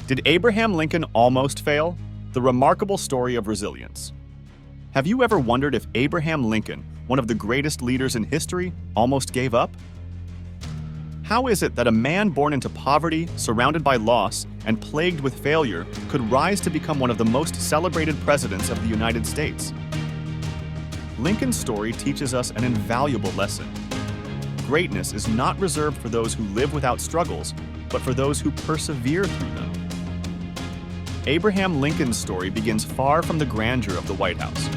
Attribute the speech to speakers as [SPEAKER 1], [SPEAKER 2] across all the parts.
[SPEAKER 1] Did Abraham Lincoln almost fail? The remarkable story of resilience. Have you ever wondered if Abraham Lincoln, one of the greatest leaders in history, almost gave up? How is it that a man born into poverty, surrounded by loss, and plagued with failure could rise to become one of the most celebrated presidents of the United States? Lincoln's story teaches us an invaluable lesson. Greatness is not reserved for those who live without struggles, but for those who persevere through them. Abraham Lincoln's story begins far from the grandeur of the White House.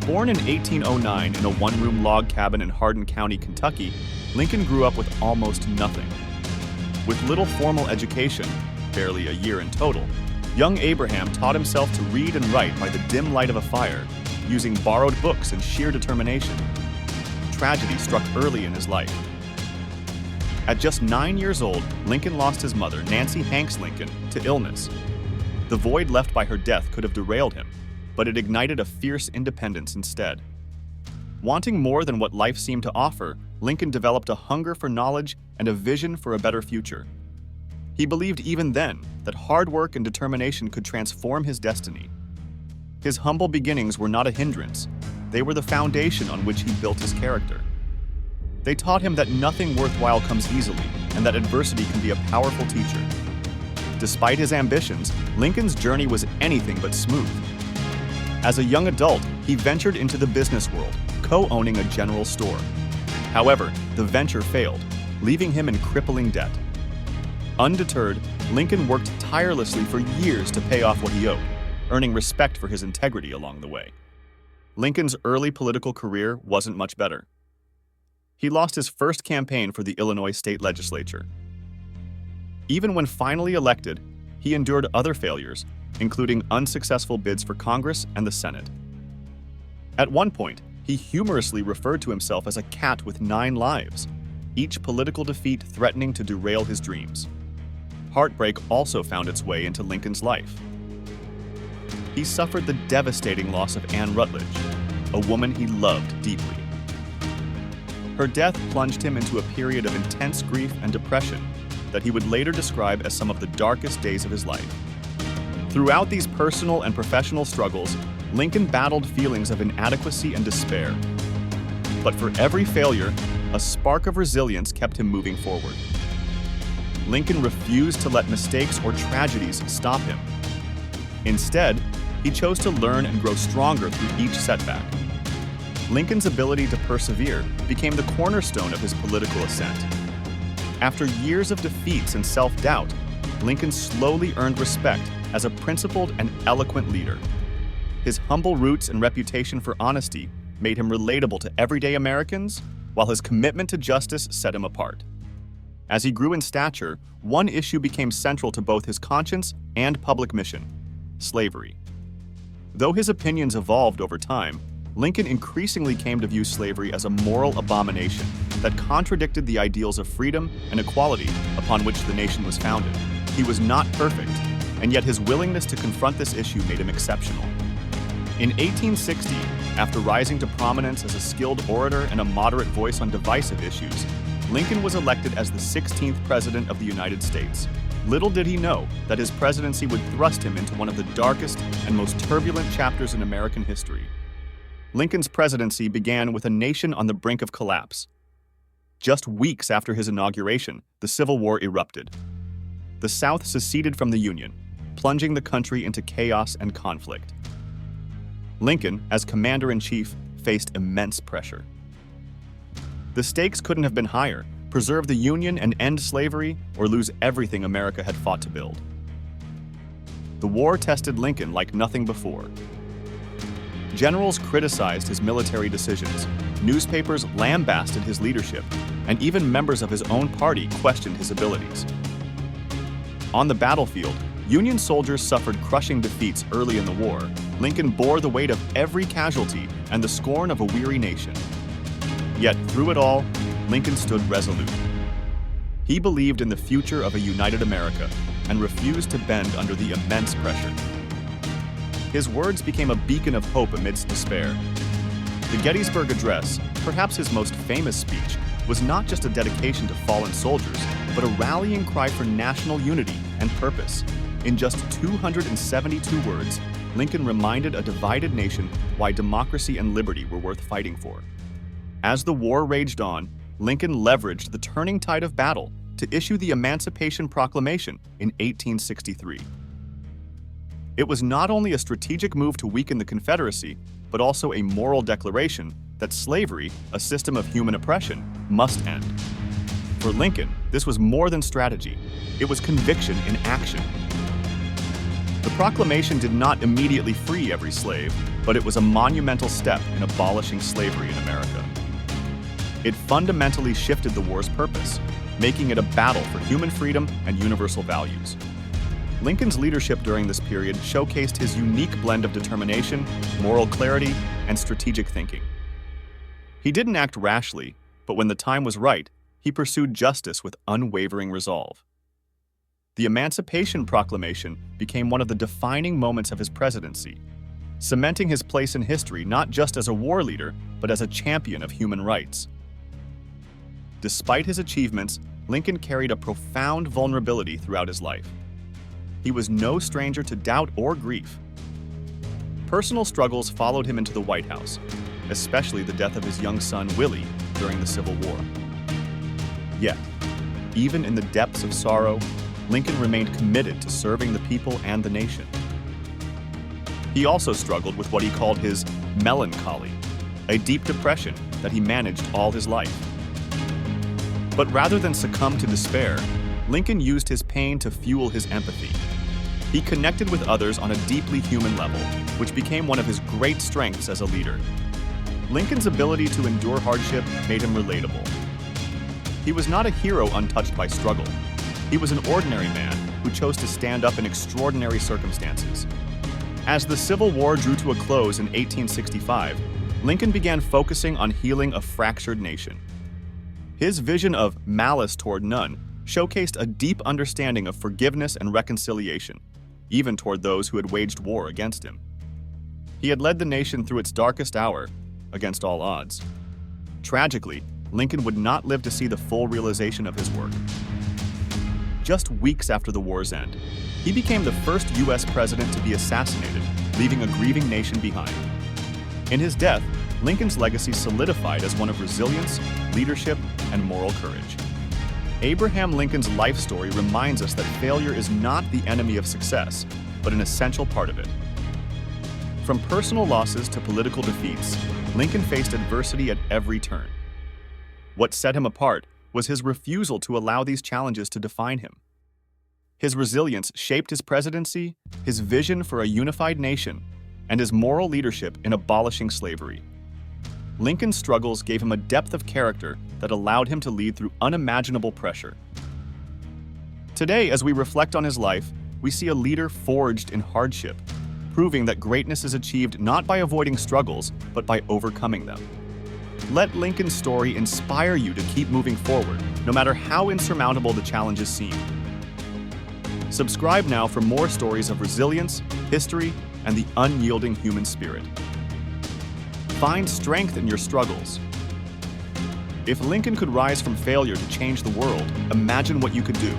[SPEAKER 1] Born in 1809 in a one-room log cabin in Hardin County, Kentucky, Lincoln grew up with almost nothing. With little formal education, barely a year in total, young Abraham taught himself to read and write by the dim light of a fire, using borrowed books and sheer determination. Tragedy struck early in his life. At just 9 years old, Lincoln lost his mother, Nancy Hanks Lincoln, to illness. The void left by her death could have derailed him, but it ignited a fierce independence instead. Wanting more than what life seemed to offer, Lincoln developed a hunger for knowledge and a vision for a better future. He believed even then that hard work and determination could transform his destiny. His humble beginnings were not a hindrance. They were the foundation on which he built his character. They taught him that nothing worthwhile comes easily and that adversity can be a powerful teacher. Despite his ambitions, Lincoln's journey was anything but smooth. As a young adult, he ventured into the business world, co-owning a general store. However, the venture failed, leaving him in crippling debt. Undeterred, Lincoln worked tirelessly for years to pay off what he owed, earning respect for his integrity along the way. Lincoln's early political career wasn't much better. He lost his first campaign for the Illinois state legislature. Even when finally elected, he endured other failures, including unsuccessful bids for Congress and the Senate. At one point, he humorously referred to himself as a cat with 9 lives, each political defeat threatening to derail his dreams. Heartbreak also found its way into Lincoln's life. He suffered the devastating loss of Anne Rutledge, a woman he loved deeply. Her death plunged him into a period of intense grief and depression that he would later describe as some of the darkest days of his life. Throughout these personal and professional struggles, Lincoln battled feelings of inadequacy and despair. But for every failure, a spark of resilience kept him moving forward. Lincoln refused to let mistakes or tragedies stop him. Instead, he chose to learn and grow stronger through each setback. Lincoln's ability to persevere became the cornerstone of his political ascent. After years of defeats and self-doubt, Lincoln slowly earned respect as a principled and eloquent leader. His humble roots and reputation for honesty made him relatable to everyday Americans, while his commitment to justice set him apart. As he grew in stature, one issue became central to both his conscience and public mission: slavery. Though his opinions evolved over time, Lincoln increasingly came to view slavery as a moral abomination that contradicted the ideals of freedom and equality upon which the nation was founded. He was not perfect, and yet his willingness to confront this issue made him exceptional. In 1860, after rising to prominence as a skilled orator and a moderate voice on divisive issues, Lincoln was elected as the 16th President of the United States. Little did he know that his presidency would thrust him into one of the darkest and most turbulent chapters in American history. Lincoln's presidency began with a nation on the brink of collapse. Just weeks after his inauguration, the Civil War erupted. The South seceded from the Union, plunging the country into chaos and conflict. Lincoln, as commander-in-chief, faced immense pressure. The stakes couldn't have been higher: preserve the Union and end slavery, or lose everything America had fought to build. The war tested Lincoln like nothing before. Generals criticized his military decisions, newspapers lambasted his leadership, and even members of his own party questioned his abilities. On the battlefield, Union soldiers suffered crushing defeats early in the war. Lincoln bore the weight of every casualty and the scorn of a weary nation. Yet through it all, Lincoln stood resolute. He believed in the future of a united America and refused to bend under the immense pressure. His words became a beacon of hope amidst despair. The Gettysburg Address, perhaps his most famous speech, was not just a dedication to fallen soldiers, but a rallying cry for national unity and purpose. In just 272 words, Lincoln reminded a divided nation why democracy and liberty were worth fighting for. As the war raged on, Lincoln leveraged the turning tide of battle to issue the Emancipation Proclamation in 1863. It was not only a strategic move to weaken the Confederacy, but also a moral declaration that slavery, a system of human oppression, must end. For Lincoln, this was more than strategy. It was conviction in action. The proclamation did not immediately free every slave, but it was a monumental step in abolishing slavery in America. It fundamentally shifted the war's purpose, making it a battle for human freedom and universal values. Lincoln's leadership during this period showcased his unique blend of determination, moral clarity, and strategic thinking. He didn't act rashly, but when the time was right, he pursued justice with unwavering resolve. The Emancipation Proclamation became one of the defining moments of his presidency, cementing his place in history not just as a war leader, but as a champion of human rights. Despite his achievements, Lincoln carried a profound vulnerability throughout his life. He was no stranger to doubt or grief. Personal struggles followed him into the White House, especially the death of his young son, Willie, during the Civil War. Yet, even in the depths of sorrow, Lincoln remained committed to serving the people and the nation. He also struggled with what he called his melancholy, a deep depression that he managed all his life. But rather than succumb to despair, Lincoln used his pain to fuel his empathy. He connected with others on a deeply human level, which became one of his great strengths as a leader. Lincoln's ability to endure hardship made him relatable. He was not a hero untouched by struggle. He was an ordinary man who chose to stand up in extraordinary circumstances. As the Civil War drew to a close in 1865, Lincoln began focusing on healing a fractured nation. His vision of malice toward none showcased a deep understanding of forgiveness and reconciliation, even toward those who had waged war against him. He had led the nation through its darkest hour, against all odds. Tragically, Lincoln would not live to see the full realization of his work. Just weeks after the war's end, he became the first U.S. president to be assassinated, leaving a grieving nation behind. In his death, Lincoln's legacy solidified as one of resilience, leadership, and moral courage. Abraham Lincoln's life story reminds us that failure is not the enemy of success, but an essential part of it. From personal losses to political defeats, Lincoln faced adversity at every turn. What set him apart was his refusal to allow these challenges to define him. His resilience shaped his presidency, his vision for a unified nation, and his moral leadership in abolishing slavery. Lincoln's struggles gave him a depth of character that allowed him to lead through unimaginable pressure. Today, as we reflect on his life, we see a leader forged in hardship, proving that greatness is achieved not by avoiding struggles, but by overcoming them. Let Lincoln's story inspire you to keep moving forward, no matter how insurmountable the challenges seem. Subscribe now for more stories of resilience, history, and the unyielding human spirit. Find strength in your struggles. If Lincoln could rise from failure to change the world, imagine what you could do.